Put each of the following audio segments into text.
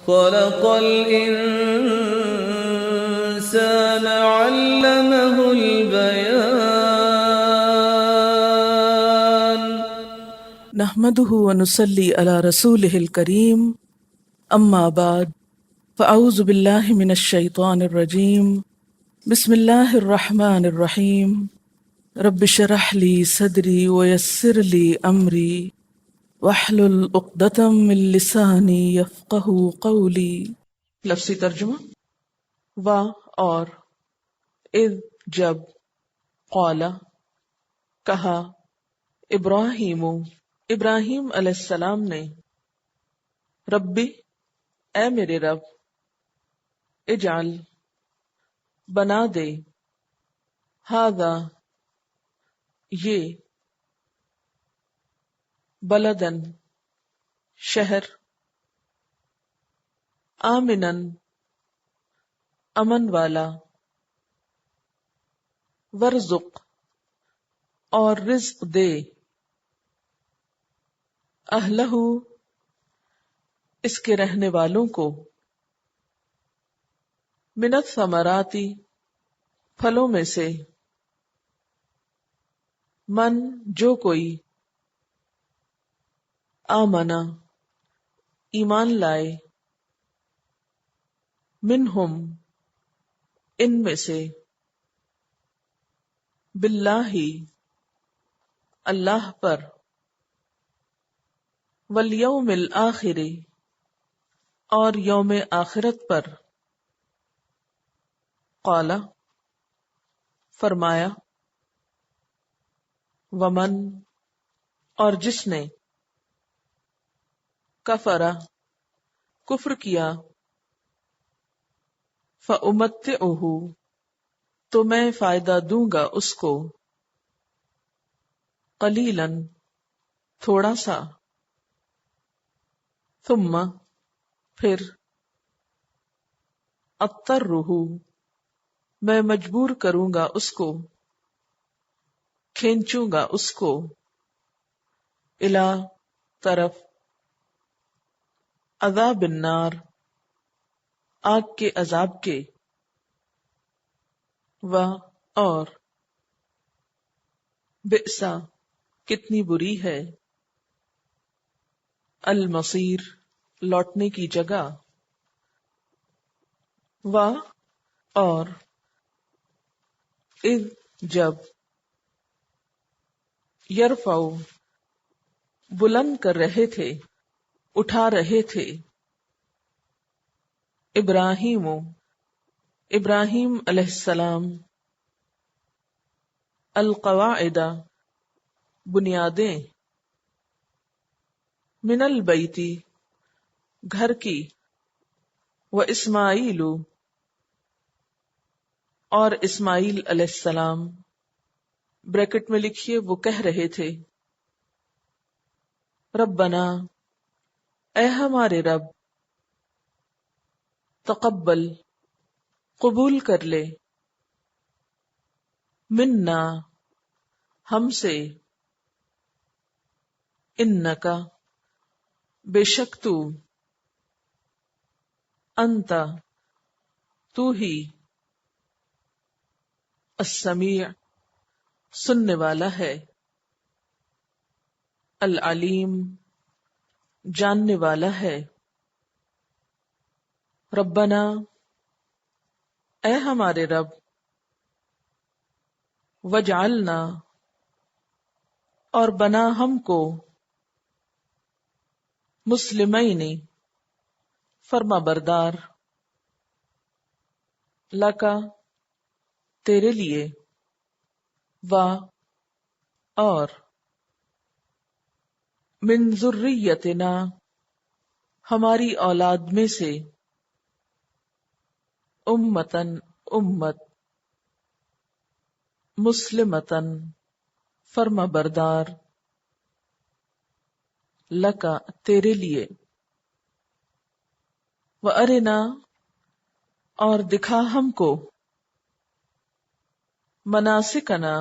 خلق الإنسان علمه البيان نحمده ونصلي على رسوله الكريم اما بعد فاعوذ بالله من الشيطان الرجيم بسم الله الرحمن الرحيم رب اشرح لي صدري ويسر لي امري واحلل عقدة من لساني يفقهوا قولي۔ لفظی ترجمہ، و اور، اذ جب، قال کہا، ابراہیم علیہ السلام نے، ربی اے میرے رب، اجعل بنا دے، ھذا یہ، بلدن شہر، آمنن امن والا، ورزق اور رزق دے، اہلہ اس کے رہنے والوں کو، من الثمرات پھلوں میں سے، من جو کوئی، آمنا ایمان لائے، منہم ان میں سے، باللہ اللہ پر، والیوم الآخر اور یوم آخرت پر، قال فرمایا، ومن اور جس نے، کفر کفر کیا، فأمتعہ تو میں فائدہ دوں گا اس کو، قلیلاً تھوڑا سا، ثم پھر، اضطرہ میں مجبور کروں گا اس کو، کھینچوں گا اس کو، الی طرف، عذاب النار آگ کے عذاب کے، و اور، بئسا کتنی بری ہے، المصیر لوٹنے کی جگہ، و اور، اذ جب، یرفع بلند کر رہے تھے، اٹھا رہے تھے، ابراہیم علیہ السلام، القواعد بنیادیں، من البیت گھر کی، و اسماعیل اور اسماعیل علیہ السلام، بریکٹ میں لکھیے وہ کہہ رہے تھے، ربنا اے ہمارے رب، تقبل قبول کر لے، منا ہم سے، انکا بے شک تو، انتا تو ہی، السمیع سننے والا ہے، العلیم جاننے والا ہے، ربنا اے ہمارے رب، وجعلنا اور بنا ہم کو، مسلمین فرما بردار، لکا تیرے لیے، و اور، من ذریتنا ہماری اولاد میں سے، امتن امت، مسلمتن فرما بردار، لکا تیرے لیے، وارنا اور دکھا ہم کو، مناسکنا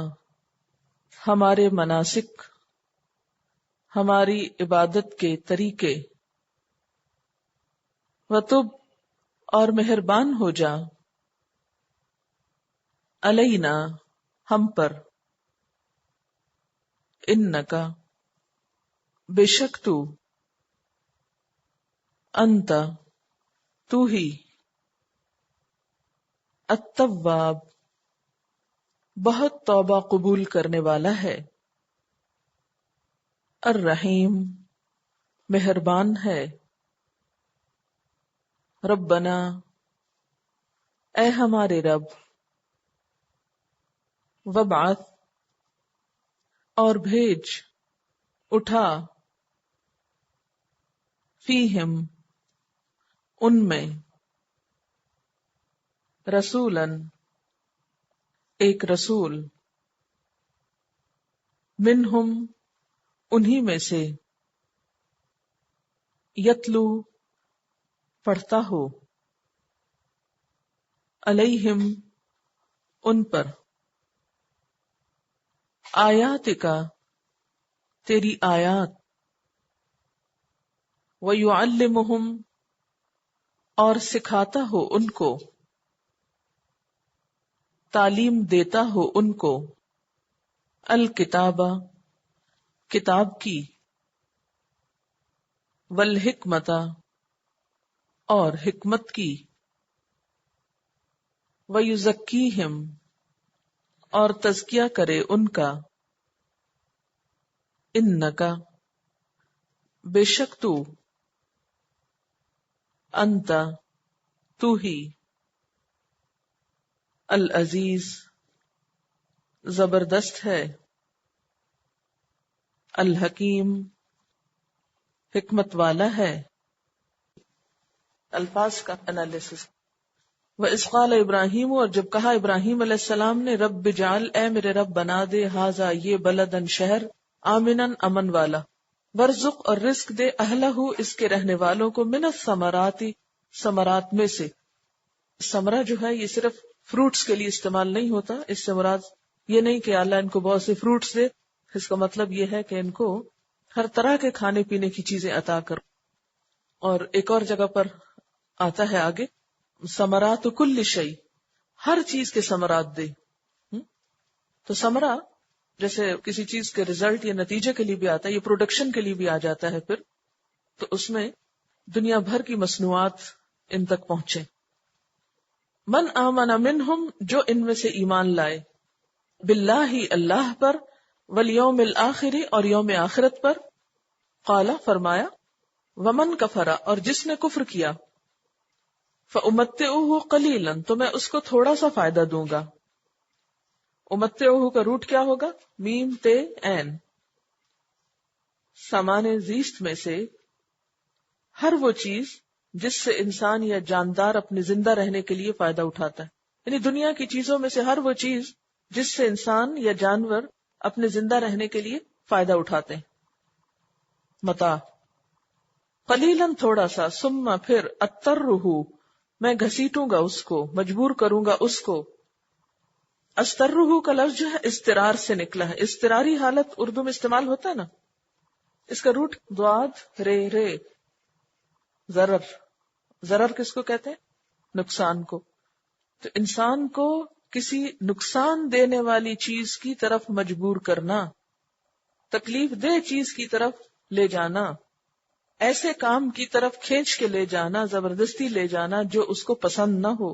ہمارے مناسک، ہماری عبادت کے طریقے، وتب اور مہربان ہو جا، علینا ہم پر، انکا بے شک تو، انت تو ہی، التواب بہت توبہ قبول کرنے والا ہے، الرحیم مہربان ہے، ربنا اے ہمارے رب، وابعث اور بھیج، اٹھا، فیہم ان میں، رسولاً ایک رسول، منہم انہی میں سے، یتلو پڑھتا ہو، علیہم ان پر، آیاتک تیری آیات، ویعلمہم اور سکھاتا ہو ان کو، تعلیم دیتا ہو ان کو، الکتاب کتاب کی، والحکمت اور حکمت کی، ویزکیہم اور تزکیہ کرے ان کا، انکا بے شک تو، انت تو ہی، العزیز زبردست ہے، الحکیم حکمت والا ہے۔ الفاظ کا انالیسس۔ وَإِذْ قَالَ ابراہیم اور جب کہا ابراہیم علیہ السلام نے، رب اجعل اے میرے رب بنا دے، ھذا یہ بلدن شہر، آمناً امن والا، وارزق اور رزق دے، اہلہ اس کے رہنے والوں کو، من الثمرات ثمرات میں سے۔ ثمرہ جو ہے یہ صرف فروٹس کے لیے استعمال نہیں ہوتا، اس سے مراد یہ نہیں کہ اللہ ان کو بہت سے فروٹس دے، اس کا مطلب یہ ہے کہ ان کو ہر طرح کے کھانے پینے کی چیزیں عطا کر۔ اور ایک اور جگہ پر آتا ہے آگے، ثمرات کل شیء، ہر چیز کے ثمرات دے۔ تو ثمرہ جیسے کسی چیز کے ریزلٹ یا نتیجے کے لیے بھی آتا ہے، یہ پروڈکشن کے لیے بھی آ جاتا ہے پھر، تو اس میں دنیا بھر کی مصنوعات ان تک پہنچے۔ من آمن منہم جو ان میں سے ایمان لائے، باللہ اللہ پر، والیوم الآخر اور یوم آخرت پر، قال فرمایا، ومن کفر اور جس نے کفر کیا، فأمتعہ قلیلا تو میں اس کو تھوڑا سا فائدہ دوں گا۔ امتعہ کا روٹ کیا ہوگا؟ میم تے این۔ سامان زیست میں سے ہر وہ چیز جس سے انسان یا جاندار اپنے زندہ رہنے کے لیے فائدہ اٹھاتا ہے، یعنی دنیا کی چیزوں میں سے ہر وہ چیز جس سے انسان یا جانور اپنے زندہ رہنے کے لیے فائدہ اٹھاتے ہیں، متاع۔ قلیلاً تھوڑا سا، ثم پھر اترہ میں گھسیٹوں گا اس کو، مجبور کروں گا اس کو۔ استرہ کا لفظ جو ہے استرار سے نکلا ہے، استراری حالت اردو میں استعمال ہوتا ہے نا، اس کا روٹ ضاد رے رے، ضرر۔ ضرر کس کو کہتے ہیں؟ نقصان کو۔ تو انسان کو کسی نقصان دینے والی چیز کی طرف مجبور کرنا، تکلیف دہ چیز کی طرف لے جانا، ایسے کام کی طرف کھینچ کے لے جانا، زبردستی لے جانا جو اس کو پسند نہ ہو،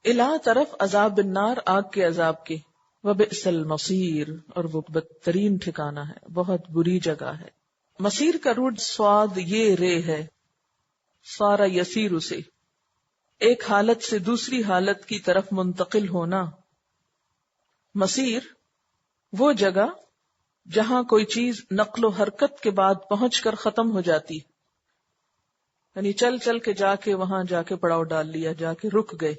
الا طرف عذاب النار آگ کے عذاب کے، وبئس المصیر اور وہ بدترین ٹھکانہ ہے، بہت بری جگہ ہے۔ مصیر کا روٹ سواد یہ رے ہے، سارا یسیر اسے، ایک حالت سے دوسری حالت کی طرف منتقل ہونا۔ مصیر وہ جگہ جہاں کوئی چیز نقل و حرکت کے بعد پہنچ کر ختم ہو جاتی، یعنی چل چل کے جا کے وہاں جا کے پڑاؤ ڈال لیا، جا کے رک گئے،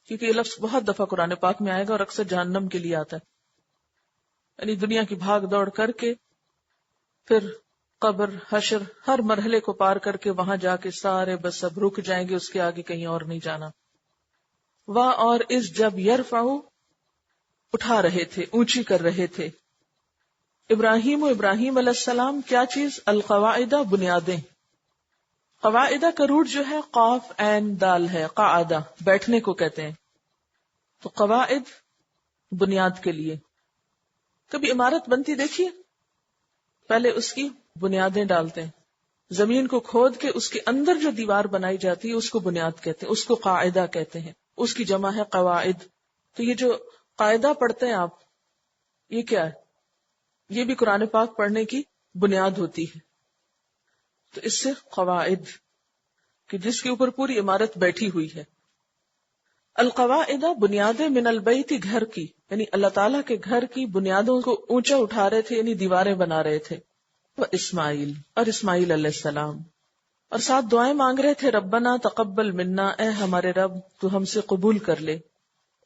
کیونکہ یہ لفظ بہت دفعہ قرآن پاک میں آئے گا اور اکثر جہنم کے لیے آتا ہے، یعنی دنیا کی بھاگ دوڑ کر کے پھر قبر حشر ہر مرحلے کو پار کر کے وہاں جا کے سارے بس اب رک جائیں گے، اس کے آگے کہیں اور نہیں جانا۔ اور اس جب یرفعو اٹھا رہے تھے، اونچی کر رہے تھے، ابراہیم علیہ السلام کیا چیز؟ القواعد بنیادیں، قواعدہ کا روٹ جو ہے قاف عین دال ہے، قاعدہ بیٹھنے کو کہتے ہیں. تو قواعد بنیاد کے لیے. کبھی عمارت بنتی دیکھیے، پہلے اس کی بنیادیں ڈالتے ہیں، زمین کو کھود کے اس کے اندر جو دیوار بنائی جاتی ہے اس کو بنیاد کہتے ہیں، اس کو قاعدہ کہتے ہیں، اس کی جمع ہے قواعد. تو یہ جو قاعدہ پڑھتے ہیں آپ، یہ کیا ہے؟ یہ بھی قرآن پاک پڑھنے کی بنیاد ہوتی ہے. تو اس سے قواعد کہ جس کے اوپر پوری عمارت بیٹھی ہوئی ہے. القواعد بنیادیں من البیت، گھر کی، یعنی اللہ تعالیٰ کے گھر کی بنیادوں کو اونچا اٹھا رہے تھے، یعنی دیواریں بنا رہے تھے. اسماعیل، اور اسماعیل علیہ السلام، اور ساتھ دعائیں مانگ رہے تھے، ربنا تقبل منا، اے ہمارے رب تو ہم سے قبول کر لے،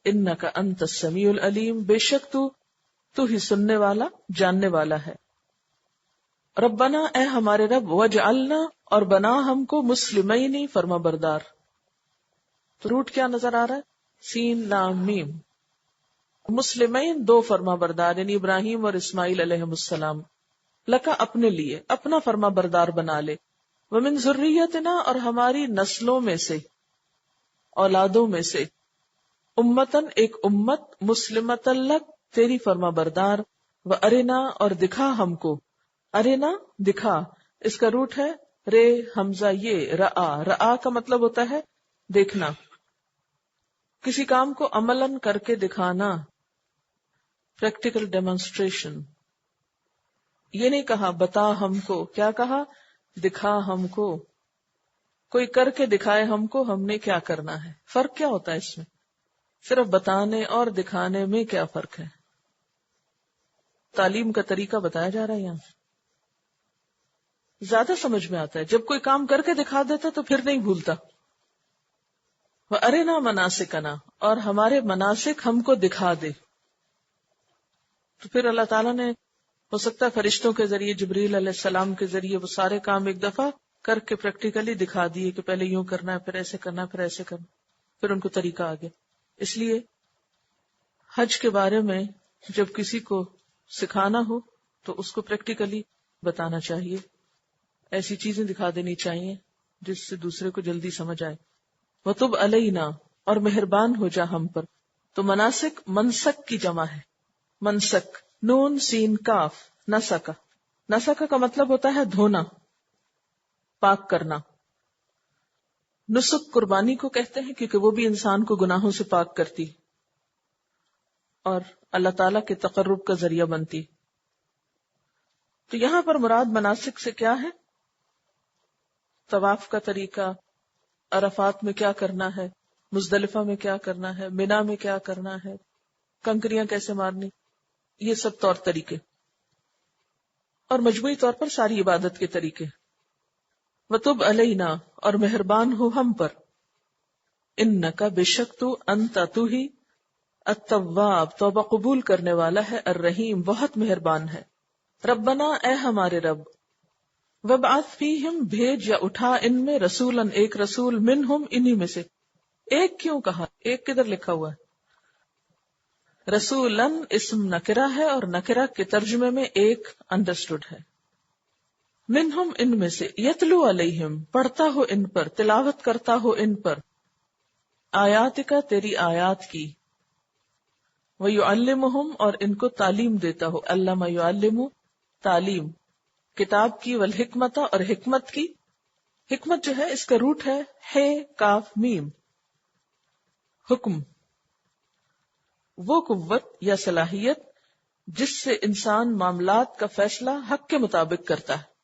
انک انت السمیع العلیم، بے شک تو ہی سننے والا جاننے والا ہے. ربنا، اے ہمارے رب، وجعلنا، اور بنا ہم کو، مسلمین، فرما بردار. تو روٹ کیا نظر آ رہا ہے؟ سین لام میم. مسلمین دو فرما بردار، یعنی ابراہیم اور اسماعیل علیہ السلام. لکا اپنے لیے، اپنا فرما بردار بنا لے. ومن ذریتنا، اور ہماری نسلوں میں سے، اولادوں میں سے، امتن ایک امت، مسلمتن لک، تیری فرما بردار. و ارنا، اور دکھا ہم کو، ارنا دکھا، اس کا روٹ ہے رے حمزہ یہ رآ. رآ کا مطلب ہوتا ہے دیکھنا، کسی کام کو عملاً کر کے دکھانا، پریکٹیکل ڈیمونسٹریشن. یہ نہیں کہا بتا ہم کو، کیا کہا؟ دکھا ہم کو. کوئی کر کے دکھائے ہم کو ہم نے کیا کرنا ہے. فرق کیا ہوتا ہے اس میں؟ صرف بتانے اور دکھانے میں کیا فرق ہے؟ تعلیم کا طریقہ بتایا جا رہا ہے یہاں. زیادہ سمجھ میں آتا ہے جب کوئی کام کر کے دکھا دیتا تو پھر نہیں بھولتا. وَأَرِنَا مَنَاسِكَنَا، اور ہمارے مناسک ہم کو دکھا دے. تو پھر اللہ تعالیٰ نے ہو سکتا ہے فرشتوں کے ذریعے، جبریل علیہ السلام کے ذریعے وہ سارے کام ایک دفعہ کر کے پریکٹیکلی دکھا دیے کہ پہلے یوں کرنا ہے، پھر ایسے کرنا ہے، پھر ایسے کرنا، پھر ان کو طریقہ آ گیا. اس لیے حج کے بارے میں جب کسی کو سکھانا ہو تو اس کو پریکٹیکلی بتانا چاہیے، ایسی چیزیں دکھا دینی چاہیے جس سے دوسرے کو جلدی سمجھ آئے. وَتُبْ عَلَيْنَا، اور مہربان ہو جا ہم پر. تو مناسک منسک کی جمع ہے، منسک، نون سین کاف، نسکا. نسکا کا مطلب ہوتا ہے دھونا، پاک کرنا. نسک قربانی کو کہتے ہیں کیونکہ وہ بھی انسان کو گناہوں سے پاک کرتی اور اللہ تعالیٰ کے تقرب کا ذریعہ بنتی. تو یہاں پر مراد مناسک سے کیا ہے؟ طواف کا طریقہ، عرفات میں کیا کرنا ہے، مزدلفہ میں کیا کرنا ہے، مینا میں کیا کرنا ہے، کنکریاں کیسے مارنی، یہ سب طور طریقے اور مجموعی طور پر ساری عبادت کے طریقے. وَتُبْ عَلَيْنَا، اور مہربان ہو ہم پر. اِنَّكَ، بے شک تو، انت تو ہی، التواب، توبہ قبول کرنے والا ہے، الرحیم، بہت مہربان ہے. ربنا، اے ہمارے رب، وَابْعَثْ فِيهِمْ، بھیج یا اٹھا ان میں، رسولاً ایک رسول، منہم انہی میں سے. ایک کیوں کہا؟ ایک کدھر لکھا ہوا ہے؟ رسولاً اسم نکرہ ہے اور نکرہ کے ترجمے میں ایک انڈرسٹوڈ ہے. منہم ان میں سے، یتلو علیہم، پڑھتا ہو ان پر، تلاوت کرتا ہو ان پر، آیات کا، تیری آیات کی، وَيُعَلِّمُهُمْ، اور ان کو تعلیم دیتا ہو. علّمَ یعلم، تعلیم، کتاب کی، والحکمت، اور حکمت کی. حکمت جو ہے اس کا روٹ ہے کاف میم. حکم، وہ قوت یا صلاحیت جس سے انسان معاملات کا فیصلہ حق کے مطابق کرتا ہے.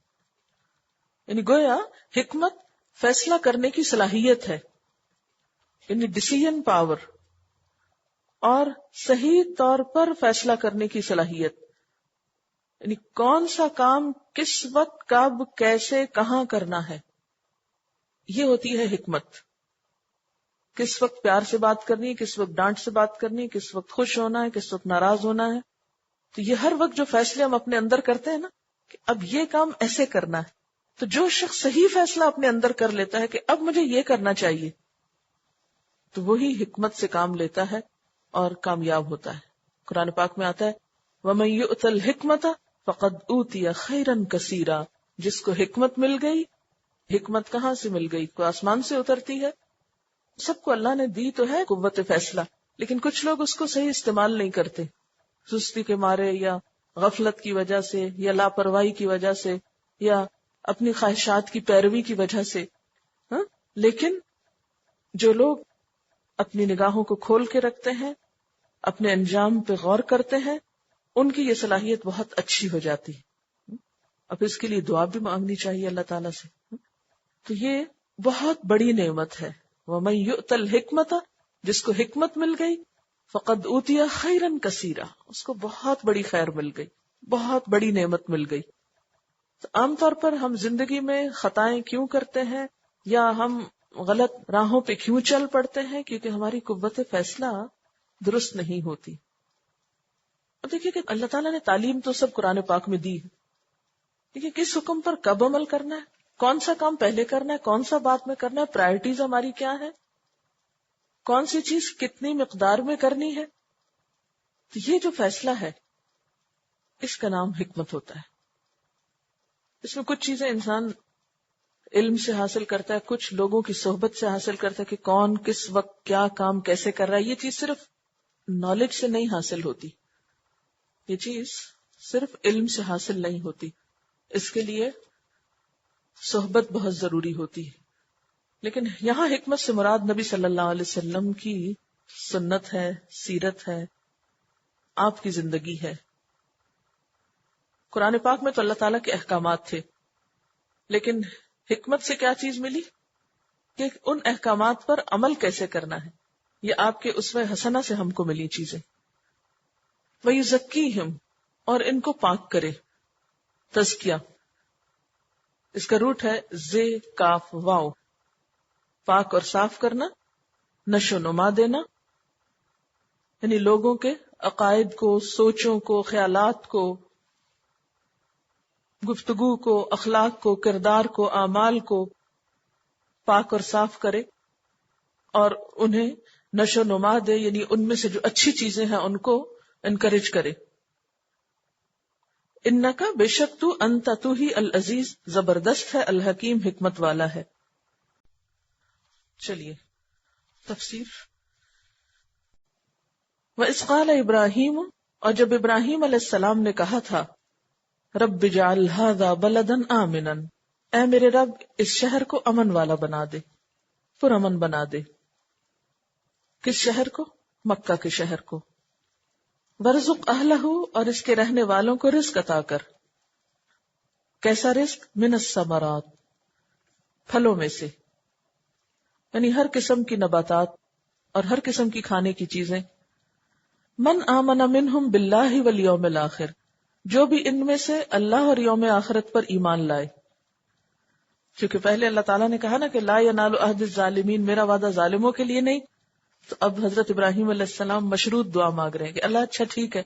یعنی گویا حکمت فیصلہ کرنے کی صلاحیت ہے، یعنی ڈیسیژن پاور، اور صحیح طور پر فیصلہ کرنے کی صلاحیت، یعنی کون سا کام کس وقت، کب، کیسے، کہاں کرنا ہے، یہ ہوتی ہے حکمت. کس وقت پیار سے بات کرنی ہے، کس وقت ڈانٹ سے بات کرنی ہے، کس وقت خوش ہونا ہے، کس وقت ناراض ہونا ہے. تو یہ ہر وقت جو فیصلے ہم اپنے اندر کرتے ہیں نا کہ اب یہ کام ایسے کرنا ہے، تو جو شخص صحیح فیصلہ اپنے اندر کر لیتا ہے کہ اب مجھے یہ کرنا چاہیے، تو وہی حکمت سے کام لیتا ہے اور کامیاب ہوتا ہے. قرآن پاک میں آتا ہے وَمَن يُؤْتَ الْحِكْمَةَ فَقَدْ أُوتِيَ خَيْرًا كَثِيرًا، جس کو حکمت مل گئی حکمت کہاں سے مل گئی؟ کوئی آسمان سے اترتی ہے؟ سب کو اللہ نے دی تو ہے قوت فیصلہ، لیکن کچھ لوگ اس کو صحیح استعمال نہیں کرتے، سستی کے مارے یا غفلت کی وجہ سے یا لاپرواہی کی وجہ سے یا اپنی خواہشات کی پیروی کی وجہ سے. لیکن جو لوگ اپنی نگاہوں کو کھول کے رکھتے ہیں، اپنے انجام پہ غور کرتے ہیں، ان کی یہ صلاحیت بہت اچھی ہو جاتی ہے. اب اس کے لیے دعا بھی مانگنی چاہیے اللہ تعالیٰ سے. تو یہ بہت بڑی نعمت ہے. وَمَن يُؤْتَ الْحِكْمَةَ، جس کو حکمت مل گئی، فَقَدْ أُوتِيَ خَيْرًا كَثِيرًا، اس کو بہت بڑی خیر مل گئی، بہت بڑی نعمت مل گئی. تو عام طور پر ہم زندگی میں خطائیں کیوں کرتے ہیں یا ہم غلط راہوں پہ کیوں چل پڑتے ہیں؟ کیونکہ ہماری قوت فیصلہ درست نہیں ہوتی. اب دیکھیے کہ اللہ تعالیٰ نے تعلیم تو سب قرآن پاک میں دی ہے. دیکھیے کس حکم پر کب عمل کرنا ہے، کون سا کام پہلے کرنا ہے، کون سا بعد میں کرنا ہے، پرائرٹیز ہماری کیا ہے، کون سی چیز کتنی مقدار میں کرنی ہے. تو یہ جو فیصلہ ہے اس کا نام حکمت ہوتا ہے. اس میں کچھ چیزیں انسان علم سے حاصل کرتا ہے، کچھ لوگوں کی صحبت سے حاصل کرتا ہے کہ کون کس وقت کیا کام کیسے کر رہا ہے. یہ چیز صرف نالج سے نہیں حاصل ہوتی، یہ چیز صرف علم سے حاصل نہیں ہوتی، اس کے لیے صحبت بہت ضروری ہوتی ہے. لیکن یہاں حکمت سے مراد نبی صلی اللہ علیہ وسلم کی سنت ہے، سیرت ہے، آپ کی زندگی ہے. قرآن پاک میں تو اللہ تعالیٰ کے احکامات تھے، لیکن حکمت سے کیا چیز ملی کہ ان احکامات پر عمل کیسے کرنا ہے. یہ آپ کے اسوہ حسنہ سے ہم کو ملی چیزیں. وَيُزَكِّيهِمْ، اور ان کو پاک کرے. تزکیہ اس کا روٹ ہے زے کاف واو، پاک اور صاف کرنا، نشو نما دینا، یعنی لوگوں کے عقائد کو، سوچوں کو، خیالات کو، گفتگو کو، اخلاق کو، کردار کو، اعمال کو پاک اور صاف کرے اور انہیں نشو نما دے، یعنی ان میں سے جو اچھی چیزیں ہیں ان کو انکریج کرے. انکا، بے شک تو، انت تو ہی، العزیز زبردست ہے، الحکیم حکمت والا ہے. چلیے تفسیر. وَإِذْ قَالَ ابراہیم، اور جب ابراہیم علیہ السلام نے کہا تھا، رب اجعل هذا بلدا آمنا، اے میرے رب اس شہر کو امن والا بنا دے، پرامن بنا دے. کس شہر کو؟ مکہ کے شہر کو. وارزق اہلہ، اور اس کے رہنے والوں کو رزق عطا کر. کیسا رزق؟ من الثمرات، پھلوں میں سے، یعنی ہر قسم کی نباتات اور ہر قسم کی کھانے کی چیزیں. من آمن منہم باللہ والیوم الاخر، جو بھی ان میں سے اللہ اور یوم آخرت پر ایمان لائے. کیونکہ پہلے اللہ تعالیٰ نے کہا نا کہ لا ینال عہد الظالمین، میرا وعدہ ظالموں کے لیے نہیں. تو اب حضرت ابراہیم علیہ السلام مشروط دعا مانگ رہے ہیں کہ اللہ اچھا ٹھیک ہے،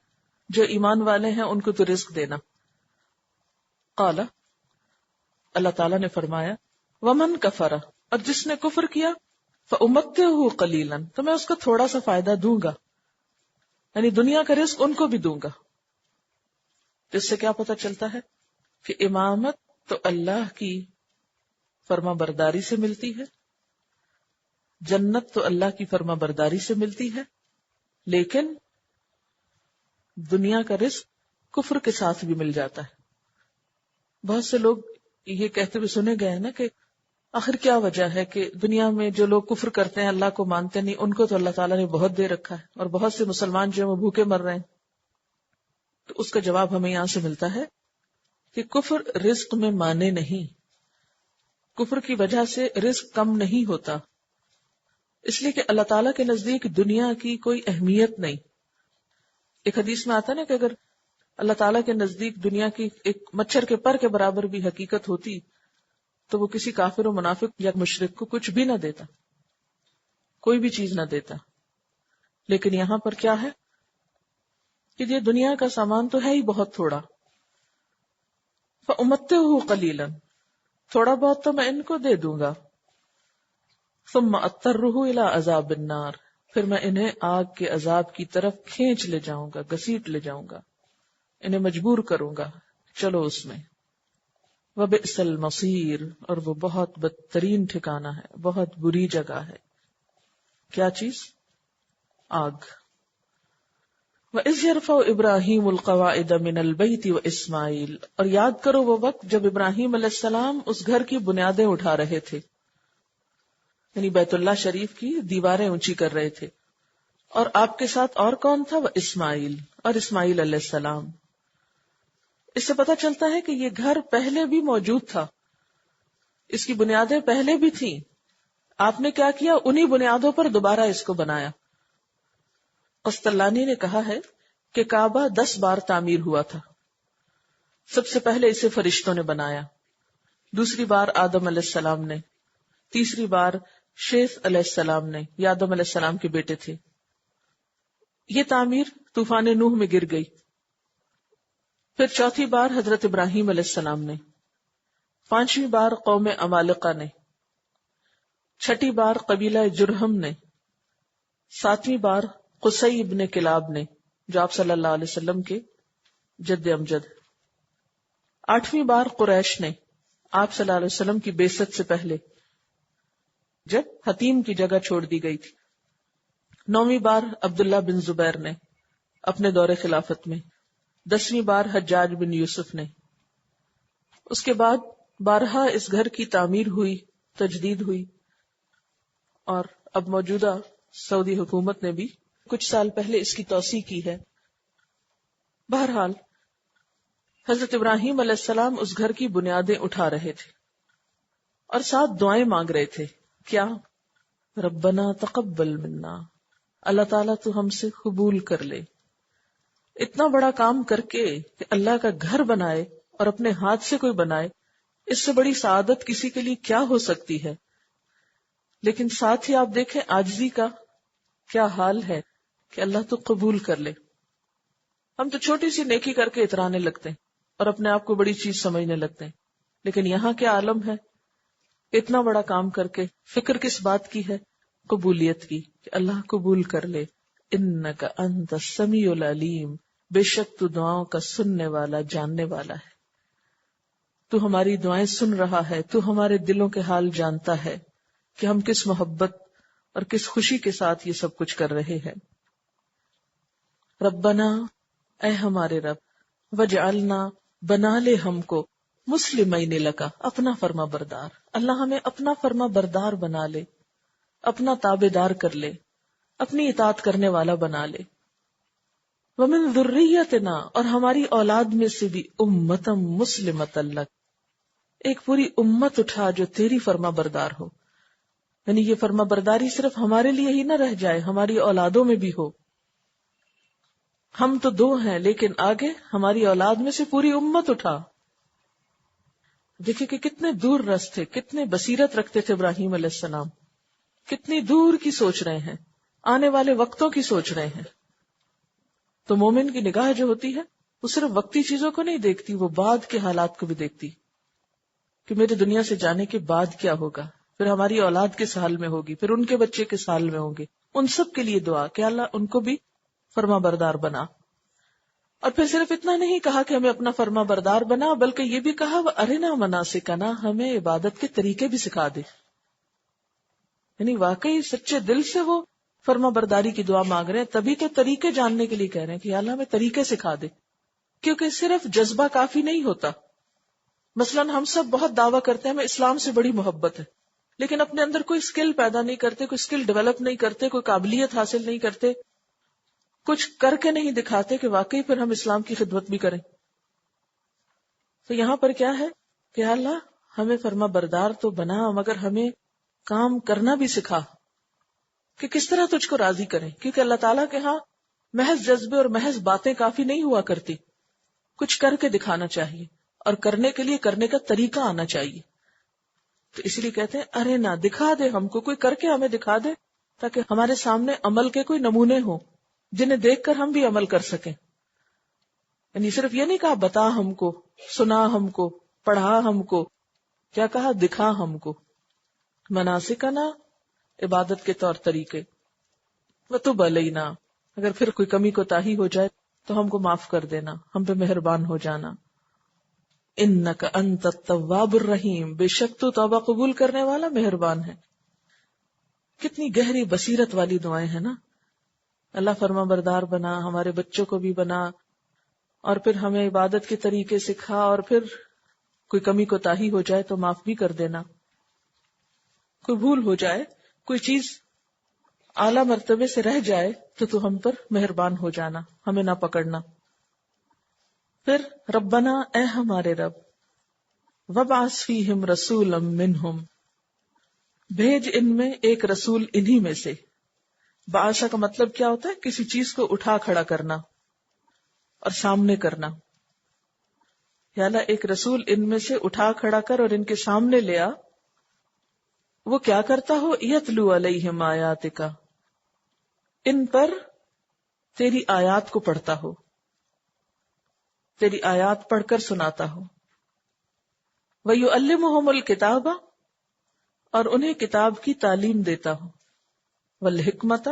جو ایمان والے ہیں ان کو تو رزق دینا. قال، اللہ تعالیٰ نے فرمایا، ومن کفر، اور جس نے کفر کیا، فامتعہ قلیلا، تو میں اس کو تھوڑا سا فائدہ دوں گا، یعنی دنیا کا رزق ان کو بھی دوں گا. جس سے کیا پتہ چلتا ہے کہ امامت تو اللہ کی فرما برداری سے ملتی ہے، جنت تو اللہ کی فرما برداری سے ملتی ہے، لیکن دنیا کا رزق کفر کے ساتھ بھی مل جاتا ہے. بہت سے لوگ یہ کہتے ہوئے سنے گئے ہیں نا کہ آخر کیا وجہ ہے کہ دنیا میں جو لوگ کفر کرتے ہیں، اللہ کو مانتے نہیں، ان کو تو اللہ تعالیٰ نے بہت دے رکھا ہے، اور بہت سے مسلمان جو ہیں وہ بھوکے مر رہے ہیں. تو اس کا جواب ہمیں یہاں سے ملتا ہے کہ کفر رزق میں مانے نہیں، کفر کی وجہ سے رزق کم نہیں ہوتا، اس لیے کہ اللہ تعالیٰ کے نزدیک دنیا کی کوئی اہمیت نہیں. ایک حدیث میں آتا نا کہ اگر اللہ تعالیٰ کے نزدیک دنیا کی ایک مچھر کے پر کے برابر بھی حقیقت ہوتی تو وہ کسی کافر و منافق یا مشرک کو کچھ بھی نہ دیتا، کوئی بھی چیز نہ دیتا. لیکن یہاں پر کیا ہے کہ یہ دنیا کا سامان تو ہے ہی بہت تھوڑا. فَأُمَتِّعُهُ قَلِيلًا، تھوڑا بہت تو میں ان کو دے دوں گا. ثُمَّ أَضْطَرُّهُ إِلَىٰ عَذَابِ النَّارِ، پھر میں انہیں آگ کے عذاب کی طرف کھینچ لے جاؤں گا، گھسیٹ لے جاؤں گا، انہیں مجبور کروں گا چلو اس میں. وبئس المصیر، اور وہ بہت بدترین ٹھکانہ ہے، بہت بری جگہ ہے۔ کیا چیز؟ آگ۔ وَإِذْ يَرْفَعُ إِبْرَاهِيمُ الْقَوَاعِدَ مِنَ الْبَيْتِ وَإِسْمَاعِيلُ، اور یاد کرو وہ وقت جب ابراہیم علیہ السلام اس گھر کی بنیادیں اٹھا رہے تھے، یعنی بیت اللہ شریف کی دیواریں اونچی کر رہے تھے، اور آپ کے ساتھ اور کون تھا؟ وہ اسماعیل، اور اسماعیل علیہ السلام۔ اس سے پتہ چلتا ہے کہ یہ گھر پہلے بھی موجود تھا، اس کی بنیادیں پہلے بھی تھیں، آپ نے کیا کیا؟ انہی بنیادوں پر دوبارہ اس کو بنایا۔ قسطلانی نے کہا ہے کہ کعبہ 10 بار تعمیر ہوا تھا۔ سب سے پہلے اسے فرشتوں نے بنایا، دوسری بار آدم علیہ السلام نے، تیسری بار شیث علیہ السلام نے، یہ آدم علیہ السلام کے بیٹے تھے۔ یہ تعمیر طوفان نوح میں گر گئی۔ پھر چوتھی بار حضرت ابراہیم علیہ السلام نے، پانچویں بار قوم عمالقہ نے، چھٹی بار قبیلہ جرہم نے، ساتویں بار قصی ابن کلاب نے جو آپ صلی اللہ علیہ وسلم کے جد امجد، آٹھویں بار قریش نے آپ صلی اللہ علیہ وسلم کی بعثت سے پہلے جب حتیم کی جگہ چھوڑ دی گئی تھی، نویں بار عبداللہ بن زبیر نے اپنے دور خلافت میں، 10ویں بار حجاج بن یوسف نے۔ اس کے بعد بارہا اس گھر کی تعمیر ہوئی، تجدید ہوئی، اور اب موجودہ سعودی حکومت نے بھی کچھ سال پہلے اس کی توسیع کی ہے۔ بہرحال حضرت ابراہیم علیہ السلام اس گھر کی بنیادیں اٹھا رہے تھے اور ساتھ دعائیں مانگ رہے تھے۔ کیا؟ ربنا تقبل منا، اللہ تعالیٰ تو ہم سے قبول کر لے۔ اتنا بڑا کام کر کے کہ اللہ کا گھر بنائے اور اپنے ہاتھ سے کوئی بنائے، اس سے بڑی سعادت کسی کے لیے کیا ہو سکتی ہے؟ لیکن ساتھ ہی آپ دیکھیں عاجزی کا کیا حال ہے کہ اللہ تو قبول کر لے۔ ہم تو چھوٹی سی نیکی کر کے اترانے لگتے ہیں اور اپنے آپ کو بڑی چیز سمجھنے لگتے ہیں، لیکن یہاں کیا عالم ہے؟ اتنا بڑا کام کر کے فکر کس بات کی ہے؟ قبولیت کی، کہ اللہ قبول کر لے۔ انک انت السمیع العلیم، بے شک تو دعاؤں کا سننے والا، جاننے والا ہے، تو ہماری دعائیں سن رہا ہے، تو ہمارے دلوں کے حال جانتا ہے کہ ہم کس محبت اور کس خوشی کے ساتھ یہ سب کچھ کر رہے ہیں۔ ربنا، اے ہمارے رب، وجعلنا، بنا لے ہم کو، مسلمین لکا، اپنا فرما بردار، اللہ ہمیں اپنا فرما بردار بنا لے، اپنا تابع دار کر لے، اپنی اطاعت کرنے والا بنا لے۔ ومن ذریتنا، اور ہماری اولاد میں سے بھی امتا مسلمتا لک، ایک پوری امت اٹھا جو تیری فرما بردار ہو، یعنی یہ فرما برداری صرف ہمارے لیے ہی نہ رہ جائے، ہماری اولادوں میں بھی ہو۔ ہم تو 2 ہیں لیکن آگے ہماری اولاد میں سے پوری امت اٹھا۔ دیکھیں کہ کتنے دور رس تھے، کتنے بصیرت رکھتے تھے ابراہیم علیہ السلام، کتنی دور کی سوچ رہے ہیں، آنے والے وقتوں کی سوچ رہے ہیں۔ تو مومن کی نگاہ جو ہوتی ہے وہ صرف وقتی چیزوں کو نہیں دیکھتی، وہ بعد کے حالات کو بھی دیکھتی کہ میرے دنیا سے جانے کے بعد کیا ہوگا، پھر ہماری اولاد کس حال میں ہوگی، پھر ان کے بچے کس حال میں ہوں گے۔ ان سب کے لیے دعا کہ اللہ ان کو بھی فرما بردار بنا۔ اور پھر صرف اتنا نہیں کہا کہ ہمیں اپنا فرما بردار بنا، بلکہ یہ بھی کہا وہ ارنا مناسکنا، ہمیں عبادت کے طریقے بھی سکھا دے۔ یعنی واقعی سچے دل سے وہ فرما برداری کی دعا مانگ رہے ہیں، تبھی تو طریقے جاننے کے لیے کہہ رہے ہیں کہ یا اللہ ہمیں طریقے سکھا دے، کیونکہ صرف جذبہ کافی نہیں ہوتا۔ مثلا ہم سب بہت دعویٰ کرتے ہیں ہمیں اسلام سے بڑی محبت ہے، لیکن اپنے اندر کوئی اسکل پیدا نہیں کرتے، کوئی اسکل ڈیولپ نہیں کرتے، کوئی قابلیت حاصل نہیں کرتے، کچھ کر کے نہیں دکھاتے کہ واقعی پھر ہم اسلام کی خدمت بھی کریں۔ تو یہاں پر کیا ہے کہ اللہ ہمیں فرما بردار تو بنا، مگر ہمیں کام کرنا بھی سکھا کہ کس طرح تجھ کو راضی کریں، کیونکہ اللہ تعالیٰ کے ہاں محض جذبے اور محض باتیں کافی نہیں ہوا کرتی، کچھ کر کے دکھانا چاہیے، اور کرنے کے لیے کرنے کا طریقہ آنا چاہیے۔ تو اس لیے کہتے ہیں ارے نہ، دکھا دے ہم کو، کوئی کر کے ہمیں دکھا دے تاکہ ہمارے سامنے عمل کے کوئی نمونے ہوں جنہیں دیکھ کر ہم بھی عمل کر سکیں۔ یعنی صرف یہ نہیں کہا بتا ہم کو، سنا ہم کو، پڑھا ہم کو، کیا کہا؟ دکھا ہم کو۔ مناسکنا، عبادت کے طور طریقے، وتب علینا، اگر پھر کوئی کمی کوتاہی ہو جائے تو ہم کو معاف کر دینا، ہم پہ مہربان ہو جانا۔ انک انت التواب الرحیم، بے شک تو توبہ قبول کرنے والا مہربان ہے. کتنی گہری بصیرت والی دعائیں ہیں نا. اللہ فرما بردار بنا، ہمارے بچوں کو بھی بنا، اور پھر ہمیں عبادت کے طریقے سکھا، اور پھر کوئی کمی کوتاہی ہو جائے تو معاف بھی کر دینا، کوئی بھول ہو جائے، کوئی چیز اعلیٰ مرتبے سے رہ جائے تو ہم پر مہربان ہو جانا، ہمیں نہ پکڑنا. پھر ربنا، اے ہمارے رب، وابعث فیہم رسولا منہم، بھیج ان میں ایک رسول انہی میں سے. بعثہ کا مطلب کیا ہوتا ہے؟ کسی چیز کو اٹھا کھڑا کرنا اور سامنے کرنا. یا اللہ ایک رسول ان میں سے اٹھا کھڑا کر اور ان کے سامنے لیا. وہ کیا کرتا ہو؟ یتلو علیہم آیاتک، ان پر تیری آیات کو پڑھتا ہو، تیری آیات پڑھ کر سناتا ہو. وَيُعَلِّمُهُمُ الْكِتَابَ، اور انہیں کتاب کی تعلیم دیتا ہو. وَالْحِکْمَةَ،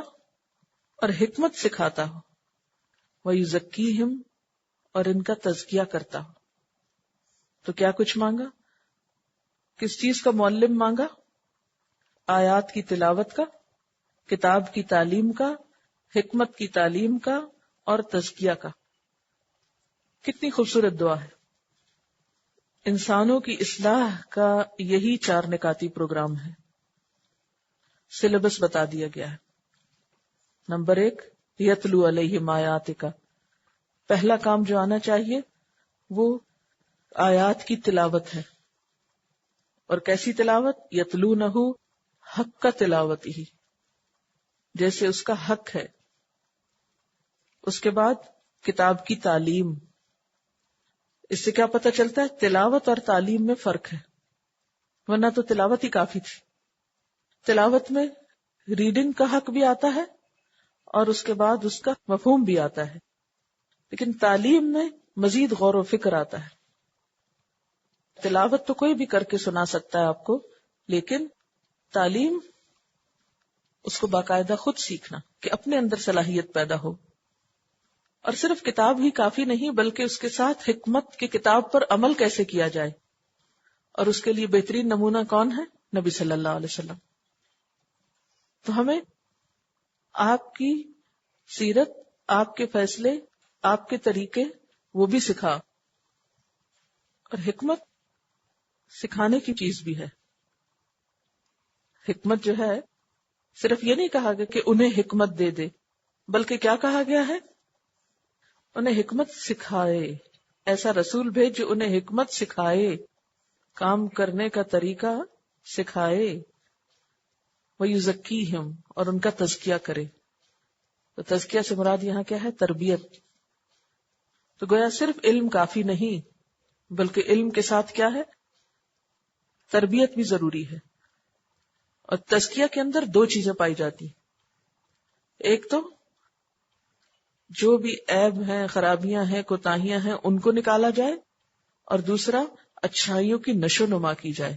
اور حکمت سکھاتا ہو. وَيُزَكِّيهِمْ، اور ان کا تزکیہ کرتا ہو. تو کیا کچھ مانگا؟ کس چیز کا معلم مانگا؟ آیات کی تلاوت کا، کتاب کی تعلیم کا، حکمت کی تعلیم کا، اور تزکیہ کا. کتنی خوبصورت دعا ہے. انسانوں کی اصلاح کا یہی 4 نکاتی پروگرام ہے. سلیبس بتا دیا گیا ہے. نمبر 1، یتلو علیہم آیاتک، پہلا کام جو آنا چاہیے وہ آیات کی تلاوت ہے. اور کیسی تلاوت؟ یتلونہ حق کا تلاوت ہی، جیسے اس کا حق ہے. اس کے بعد کتاب کی تعلیم. اس سے کیا پتہ چلتا ہے؟ تلاوت اور تعلیم میں فرق ہے، ورنہ تو تلاوت ہی کافی تھی. تلاوت میں ریڈنگ کا حق بھی آتا ہے اور اس کے بعد اس کا مفہوم بھی آتا ہے، لیکن تعلیم میں مزید غور و فکر آتا ہے. تلاوت تو کوئی بھی کر کے سنا سکتا ہے آپ کو، لیکن تعلیم اس کو باقاعدہ خود سیکھنا کہ اپنے اندر صلاحیت پیدا ہو. اور صرف کتاب ہی کافی نہیں، بلکہ اس کے ساتھ حکمت کی کتاب پر عمل کیسے کیا جائے. اور اس کے لیے بہترین نمونہ کون ہے؟ نبی صلی اللہ علیہ وسلم. تو ہمیں آپ کی سیرت، آپ کے فیصلے، آپ کے طریقے وہ بھی سکھا. اور حکمت سکھانے کی چیز بھی ہے. حکمت جو ہے صرف یہ نہیں کہا گیا کہ انہیں حکمت دے دے، بلکہ کیا کہا گیا ہے؟ انہیں حکمت سکھائے. ایسا رسول بھیج جو انہیں حکمت سکھائے، کام کرنے کا طریقہ سکھائے. وَيُزَكِّيهِمْ، اور ان کا تزکیہ کرے. تو تزکیہ سے مراد یہاں کیا ہے؟ تربیت. تو گویا صرف علم کافی نہیں، بلکہ علم کے ساتھ کیا ہے؟ تربیت بھی ضروری ہے. اور تزکیہ کے اندر 2 چیزیں پائی جاتی. ایک تو جو بھی عیب ہیں، خرابیاں ہیں، کوتاہیاں ہیں، ان کو نکالا جائے، اور دوسرا اچھائیوں کی نشو نما کی جائے.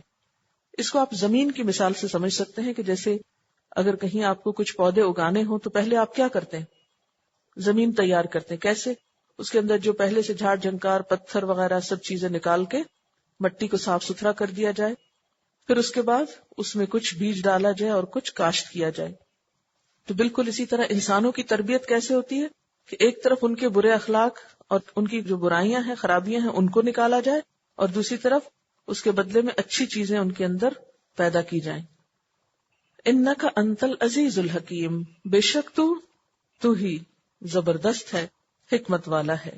اس کو آپ زمین کی مثال سے سمجھ سکتے ہیں کہ جیسے اگر کہیں آپ کو کچھ پودے اگانے ہوں تو پہلے آپ کیا کرتے ہیں؟ زمین تیار کرتے ہیں. کیسے؟ اس کے اندر جو پہلے سے جھاڑ جھنکار، پتھر وغیرہ سب چیزیں نکال کے مٹی کو صاف ستھرا کر دیا جائے. پھر اس کے بعد اس میں کچھ بیج ڈالا جائے اور کچھ کاشت کیا جائے. تو بالکل اسی طرح انسانوں کی تربیت کیسے ہوتی ہے کہ ایک طرف ان کے برے اخلاق اور ان کی جو برائیاں ہیں، خرابیاں ہیں، ان کو نکالا جائے، اور دوسری طرف اس کے بدلے میں اچھی چیزیں ان کے اندر پیدا کی جائیں. انک انت العزیز الحکیم، بے شک تو ہی زبردست ہے، حکمت والا ہے.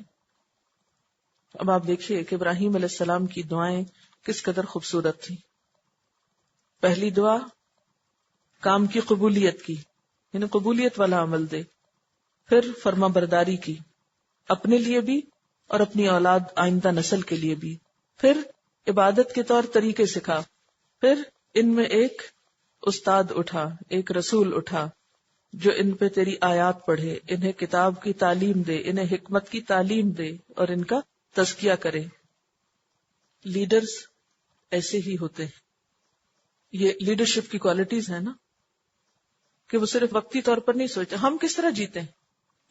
اب آپ دیکھیے کہ ابراہیم علیہ السلام کی دعائیں کس قدر خوبصورت تھی. پہلی دعا کام کی قبولیت کی، یعنی قبولیت والا عمل دے. پھر فرما برداری کی، اپنے لیے بھی اور اپنی اولاد آئندہ نسل کے لیے بھی. پھر عبادت کے طور طریقے سکھا. پھر ان میں ایک استاد اٹھا، ایک رسول اٹھا جو ان پہ تیری آیات پڑھے، انہیں کتاب کی تعلیم دے، انہیں حکمت کی تعلیم دے اور ان کا تزکیہ کرے. لیڈرز ایسے ہی ہوتے ہیں. یہ لیڈرشپ کی کوالٹیز ہیں نا، کہ وہ صرف وقتی طور پر نہیں سوچتے ہم کس طرح جیتے ہیں،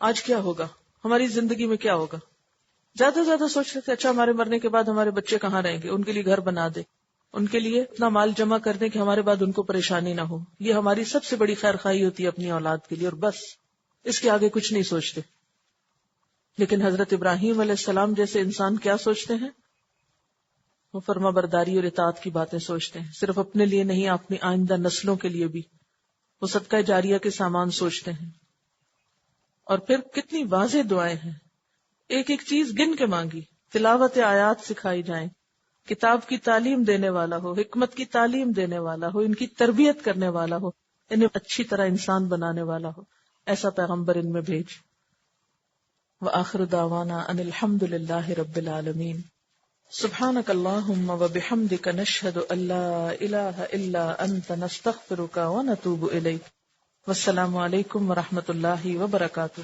آج کیا ہوگا، ہماری زندگی میں کیا ہوگا. زیادہ سے زیادہ سوچتے تھے اچھا ہمارے مرنے کے بعد ہمارے بچے کہاں رہیں گے، ان کے لیے گھر بنا دے، ان کے لیے اتنا مال جمع کر دیں کہ ہمارے بعد ان کو پریشانی نہ ہو. یہ ہماری سب سے بڑی خیر خواہی ہوتی ہے اپنی اولاد کے لیے، اور بس اس کے آگے کچھ نہیں سوچتے. لیکن حضرت ابراہیم علیہ السلام جیسے انسان کیا سوچتے ہیں؟ وہ فرما برداری اور اطاعت کی باتیں سوچتے ہیں، صرف اپنے لیے نہیں، اپنی آئندہ نسلوں کے لیے بھی. وہ صدقہ جاریہ کے سامان سوچتے ہیں. اور پھر کتنی واضح دعائیں ہیں، ایک ایک چیز گن کے مانگی. تلاوت آیات سکھائی جائیں، کتاب کی تعلیم دینے والا ہو، حکمت کی تعلیم دینے والا ہو، ان کی تربیت کرنے والا ہو، انہیں اچھی طرح انسان بنانے والا ہو، ایسا پیغمبر ان میں بھیج. وآخر دعوانا ان الحمد للہ رب العالمین. سبحانک اللہم وبحمدک نشہد ان لا الہ الا انت نستغفرک ونتوب الیک. والسلام علیکم ورحمۃ اللہ وبرکاتہ.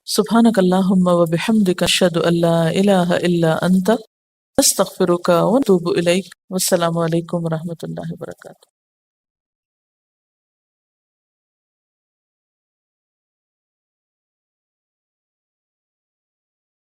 سبحانک اللہم وبحمدک اشہد ان لا الہ الا انت استغفرک و اتوب الیک. والسلام علیکم ورحمۃ اللہ وبرکاتہ.